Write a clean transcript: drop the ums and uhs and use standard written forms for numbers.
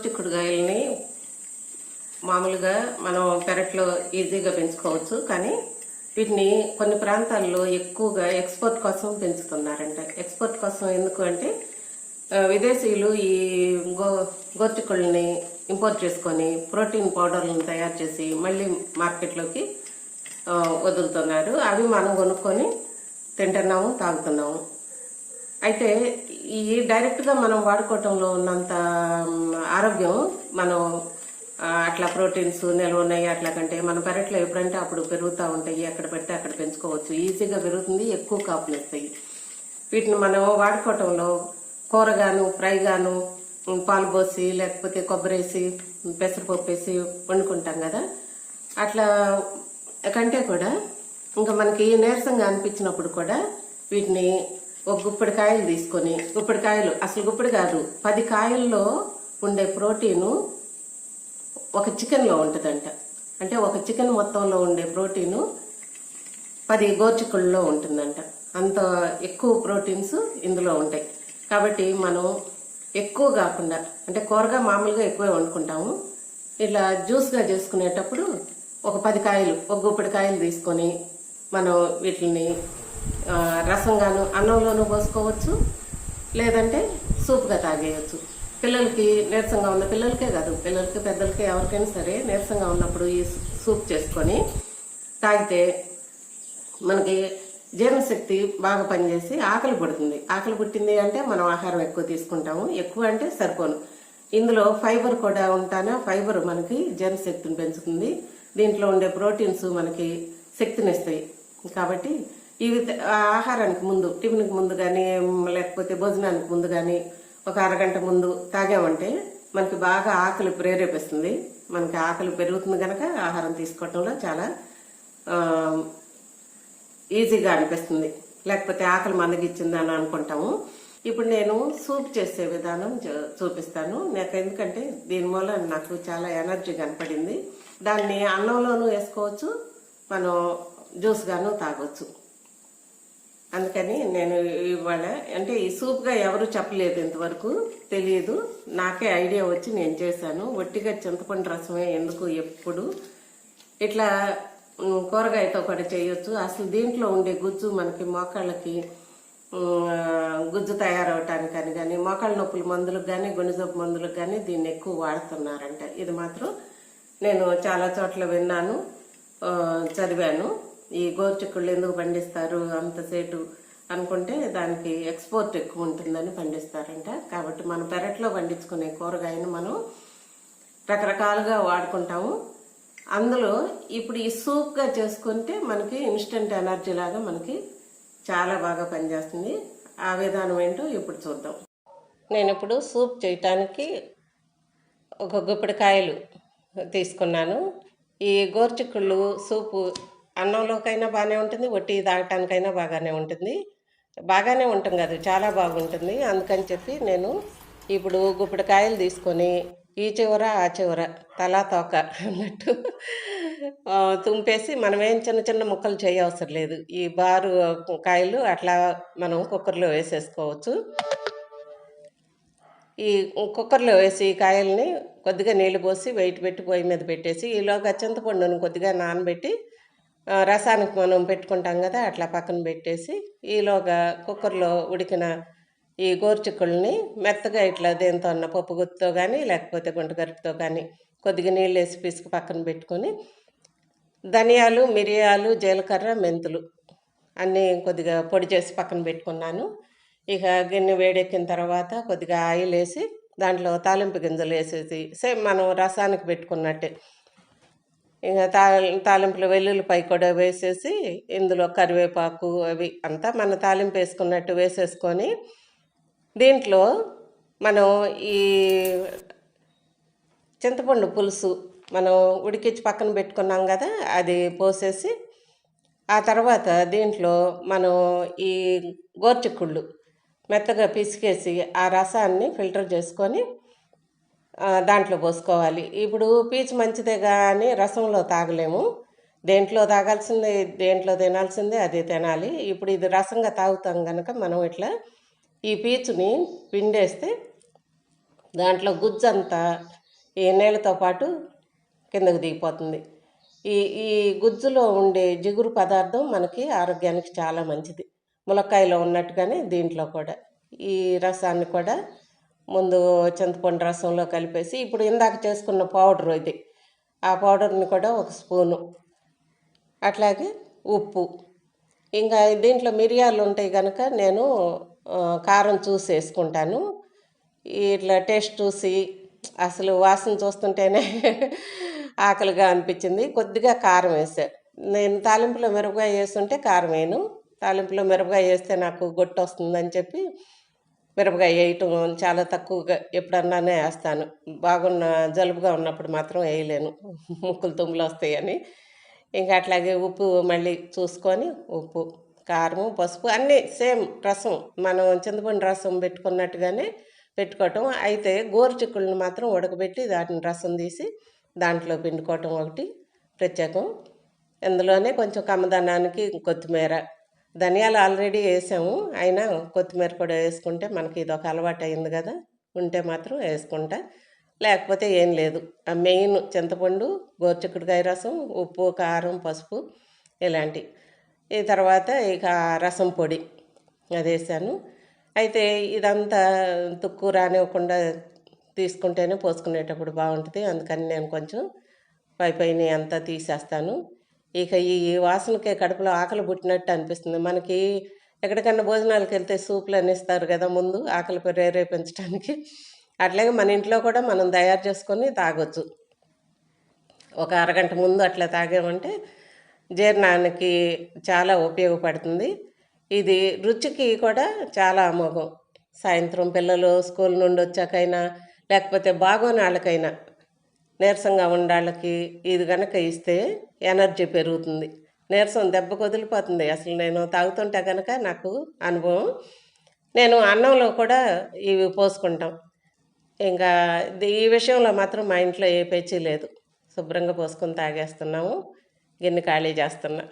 గోరుచిక్కుడుకాయలని మామూలుగా మనం పెరట్లో ఈజీగా పెంచుకోవచ్చు. కానీ వీటిని కొన్ని ప్రాంతాల్లో ఎక్కువగా ఎక్స్పోర్ట్ కోసం పెంచుతున్నారంట. ఎక్స్పోర్ట్ కోసం ఎందుకు అంటే విదేశీయులు ఈ గోరుచిక్కుళ్ళని ఇంపోర్ట్ చేసుకొని ప్రోటీన్ పౌడర్లను తయారు చేసి మళ్ళీ మార్కెట్లోకి వదులుతున్నారు. అవి మనం కొనుక్కొని తింటున్నాము, తాగుతున్నాము. అయితే ఈ డైరెక్ట్గా మనం వాడుకోవటంలో ఉన్నంత ఆరోగ్యం మనం అట్లా ప్రోటీన్స్ నిల్వ ఉన్నాయి. అట్లా కంటే మన పెరట్లో ఎప్పుడంటే అప్పుడు పెరుగుతూ ఉంటాయి. ఎక్కడ పెడితే అక్కడ పెంచుకోవచ్చు, ఈజీగా పెరుగుతుంది, ఎక్కువ కాపులు వస్తాయి. వీటిని మనం వాడుకోవటంలో కూరగాను, ఫ్రైగాను, పాలు పోసి లేకపోతే కొబ్బరి వేసి పెసరపప్పు వేసి వండుకుంటాం కదా, అట్లా కంటే కూడా ఇంకా మనకి నీరసంగా అనిపించినప్పుడు కూడా వీటిని ఒక గుప్పెడు కాయలు తీసుకొని, గుప్పెడు కాయలు అసలు గుప్పెడు కాదు 10 కాయల్లో ఉండే ప్రోటీను ఒక చికెన్లో ఉంటుందంట. అంటే ఒక చికెన్ మొత్తంలో ఉండే ప్రోటీను 10 గోరుచిక్కుళ్ళలో ఉంటుందంట. అంత ఎక్కువ ప్రోటీన్స్ ఇందులో ఉంటాయి. కాబట్టి మనం ఎక్కువ కాకుండా, అంటే కూరగా మామూలుగా ఎక్కువే వండుకుంటాము, ఇట్లా జ్యూస్గా చేసుకునేటప్పుడు ఒక 10 కాయలు, ఒక గుప్పెడు కాయలు తీసుకొని మనం వీటిని రసంగాను అన్నంలోనూ పోసుకోవచ్చు, లేదంటే సూప్గా తాగేయచ్చు. పిల్లలకి నీరసంగా ఉన్న పిల్లలకే కాదు, పిల్లలకి పెద్దలకి ఎవరికైనా సరే నీరసంగా ఉన్నప్పుడు ఈ సూప్ చేసుకొని తాగితే మనకి జీర్ణశక్తి బాగా పనిచేసి ఆకలి పుడుతుంది. ఆకలి పుట్టింది అంటే మనం ఆహారం ఎక్కువ తీసుకుంటాము, ఎక్కువ అంటే సరిపోను. ఇందులో ఫైబర్ కూడా ఉంటానే, ఫైబర్ మనకి జీర్ణశక్తిని పెంచుతుంది. దీంట్లో ఉండే ప్రోటీన్స్ మనకి శక్తినిస్తాయి. కాబట్టి ఇవి ఆహారానికి ముందు, టిఫిన్కి ముందు కానీ లేకపోతే భోజనానికి ముందు కానీ ఒక అరగంట ముందు తాగామంటే మనకి బాగా ఆకలి ప్రేరేపిస్తుంది. మనకి ఆకలి పెరుగుతుంది కనుక ఆహారం తీసుకోవటంలో చాలా ఈజీగా అనిపిస్తుంది. లేకపోతే ఆకలి మందగిచ్చింది అని అనుకుంటాము. ఇప్పుడు నేను సూప్ చేసే విధానం చూపిస్తాను. నాకు ఎందుకంటే దీని మూల నాకు చాలా ఎనర్జీ కనపడింది. దాన్ని అన్నంలోనూ వేసుకోవచ్చు, మనం జ్యూస్గాను తాగొచ్చు. అందుకని నేను ఇవాళ అంటే ఈ సూప్గా ఎవరు చెప్పలేదు, ఇంతవరకు తెలియదు, నాకే ఐడియా వచ్చి నేను చేశాను. ఒట్టిగా చింతపండు రసమే ఎందుకు, ఎప్పుడు ఇట్లా కూరగాయతో కూడా చేయొచ్చు. అసలు దీంట్లో ఉండే గుజ్జు మనకి మోకాళ్ళకి గుజ్జు తయారవటానికని కానీ, మోకాళ్ళ నొప్పుల మందులకు కానీ, గుండెజబ్బు మందులకు కానీ దీన్ని ఎక్కువ వాడుతున్నారంట. ఇది మాత్రం నేను చాలా చోట్ల విన్నాను, చదివాను. ఈ గోరుచిక్కుళ్ళు ఎందుకు పండిస్తారు అంతసేటు అనుకుంటే దానికి ఎక్స్పోర్ట్ ఎక్కువ ఉంటుందని పండిస్తారంట. కాబట్టి మన పెరట్లో పండించుకునే కూరగాయను మనం రకరకాలుగా వాడుకుంటాము. అందులో ఇప్పుడు ఈ సూప్గా చేసుకుంటే మనకి ఇన్స్టెంట్ ఎనర్జీ లాగా మనకి చాలా బాగా పనిచేస్తుంది. ఆ విధానం ఏంటో ఇప్పుడు చూద్దాం. నేను ఇప్పుడు సూప్ చేయటానికి ఒక గుప్పెడు కాయలు తీసుకున్నాను. ఈ గోరుచిక్కుళ్ళు సూపు అన్నంలోకైనా బాగానే ఉంటుంది, వట్టి తాగటానికైనా బాగానే ఉంటుంది. బాగానే ఉంటుంది కాదు, చాలా బాగుంటుంది. అందుకని చెప్పి నేను ఇప్పుడు గుప్పెడు కాయలు తీసుకొని ఈ చివర ఆ చివర తలా తోక అన్నట్టు తుంపేసి, మనమేం చిన్న చిన్న ముక్కలు చేయవసరం లేదు. ఈ బారు కాయలు అట్లా మనం కుక్కర్లో వేసేసుకోవచ్చు. ఈ కుక్కర్లో వేసి కాయల్ని కొద్దిగా నీళ్ళు పోసి వెయిట్ పెట్టి పొయ్యి మీద పెట్టేసి, ఈలోగా చింతపండును కొద్దిగా నానబెట్టి రసానికి మనం పెట్టుకుంటాం కదా, అట్లా పక్కన పెట్టేసి ఈలోగా కుక్కర్లో ఉడికిన ఈ గోరుచిక్కుళ్ళని మెత్తగా ఇట్లా దేంతో అన్న పప్పు గుత్తితో కానీ లేకపోతే గుంటగరిటతో కానీ కొద్దిగా నీళ్ళు వేసి పిసుకు పక్కన పెట్టుకొని, ధనియాలు, మిరియాలు, జీలకర్ర, మెంతులు అన్నీ కొద్దిగా పొడి చేసి పక్కన పెట్టుకున్నాను. ఇక గిన్నె వేడెక్కిన తర్వాత కొద్దిగా ఆయిల్ వేసి దాంట్లో తాలింపు గింజలు వేసేసి సేమ్ మనం రసానికి పెట్టుకున్నట్టే ఇక తాలింపులు వెల్లుల్లిపాయ కూడా వేసేసి ఇందులో కరివేపాకు అవి అంతా మన తాలింపు వేసుకున్నట్టు వేసేసుకొని, దీంట్లో మనం ఈ చింతపండు పులుసు మనం ఉడికించి పక్కన పెట్టుకున్నాం కదా, అది పోసేసి ఆ తర్వాత దీంట్లో మనం ఈ గోరుచిక్కుళ్ళు మెత్తగా పిసికేసి ఆ రసాన్ని ఫిల్టర్ చేసుకొని దాంట్లో పోసుకోవాలి. ఇప్పుడు పీచు మంచిదే కానీ రసంలో తాగలేము, దేంట్లో తాగాల్సిందే, దేంట్లో తినాల్సిందే అదే తినాలి. ఇప్పుడు ఇది రసంగా తాగుతాం కనుక మనం ఇట్లా ఈ పీచుని పిండేస్తే దాంట్లో గుజ్జు అంతా ఈ నీళ్ళతో పాటు కిందకు దిగిపోతుంది. ఈ ఈ గుజ్జులో ఉండే జిగురు పదార్థం మనకి ఆరోగ్యానికి చాలా మంచిది. ములక్కాయలో ఉన్నట్టుగానే దీంట్లో కూడా ఈ రసాన్ని కూడా ముందు చింతపండు రసంలో కలిపేసి ఇప్పుడు ఇందాక చేసుకున్న పౌడర్ ఇది, ఆ పౌడర్ని కూడా ఒక స్పూను, అట్లాగే ఉప్పు, ఇంకా దీంట్లో మిరియాలు ఉంటాయి కనుక నేను కారం చూసి వేసుకుంటాను. ఇట్లా టేస్ట్ చూసి అసలు వాసన చూస్తుంటేనే ఆకలిగా అనిపించింది. కొద్దిగా కారం వేసా. నేను తాలింపులో మిరపకాయ వేస్తుంటే కారం వేయను. తాలింపులో మిరపకాయ వేస్తే నాకు గొట్టు వస్తుందని చెప్పి మిరపకాయ వేయటం చాలా తక్కువగా ఎప్పుడన్నానే వేస్తాను. బాగున్న జలుబుగా ఉన్నప్పుడు మాత్రం వేయలేను, ముక్కులు తుమ్ములు వస్తాయని. ఇంకా అట్లాగే ఉప్పు మళ్ళీ చూసుకొని ఉప్పు, కారం, పసుపు అన్నీ సేమ్ రసం మనం చింతపండు రసం పెట్టుకున్నట్టుగానే పెట్టుకోవటం. అయితే గోరుచిక్కుళ్ళని మాత్రం ఉడకబెట్టి దాటిని రసం తీసి దాంట్లో పిండుకోవటం ఒకటి ప్రత్యేకం. ఇందులోనే కొంచెం కమ్మదనానికి కొత్తిమీర, ధనియాలు ఆల్రెడీ వేసాము, అయినా కొత్తిమీర కూడా వేసుకుంటే మనకి ఇది ఒక అలవాటు అయింది కదా, ఉంటే మాత్రం వేసుకుంటా, లేకపోతే ఏం లేదు. ఆ మెయిన్ చింతపండు, గోరుచిక్కుడుకాయ రసం, ఉప్పు, కారం, పసుపు ఇలాంటి. ఈ తర్వాత ఇక రసం పొడి అది వేసాను. అయితే ఇదంతా తుక్కు రానివ్వకుండా తీసుకుంటేనే పోసుకునేటప్పుడు బాగుంటుంది. అందుకని నేను కొంచెం పైని అంతా తీసేస్తాను. ఇక ఈ వాసనకే కడుపులో ఆకలి పుట్టినట్టు అనిపిస్తుంది. మనకి ఎక్కడికన్నా భోజనాలకు వెళ్తే సూపులు అని ఇస్తారు కదా ముందు, ఆకలి ప్రేరేపించడానికి. అట్లాగే మన ఇంట్లో కూడా మనం తయారు చేసుకొని తాగొచ్చు. ఒక అరగంట ముందు అట్లా తాగామంటే జీర్ణానికి చాలా ఉపయోగపడుతుంది. ఇది రుచికి కూడా చాలా అమోఘం. సాయంత్రం పిల్లలు స్కూల్ నుండి వచ్చాకైనా, లేకపోతే బాగోని వాళ్ళకైనా, నీరసంగా ఉండాళ్ళకి ఇది కనుక ఇస్తే ఎనర్జీ పెరుగుతుంది. నీరసం దెబ్బకు వదిలిపోతుంది. అసలు నేను తాగుతుంటే కనుక నాకు అనుభవం. నేను అన్నంలో కూడా ఇవి పోసుకుంటాం. ఇంకా ఈ విషయంలో మాత్రం మా ఇంట్లో ఏ పేచీ లేదు. శుభ్రంగా పోసుకొని తాగేస్తున్నాము. గిన్నె ఖాళీ చేస్తున్నా.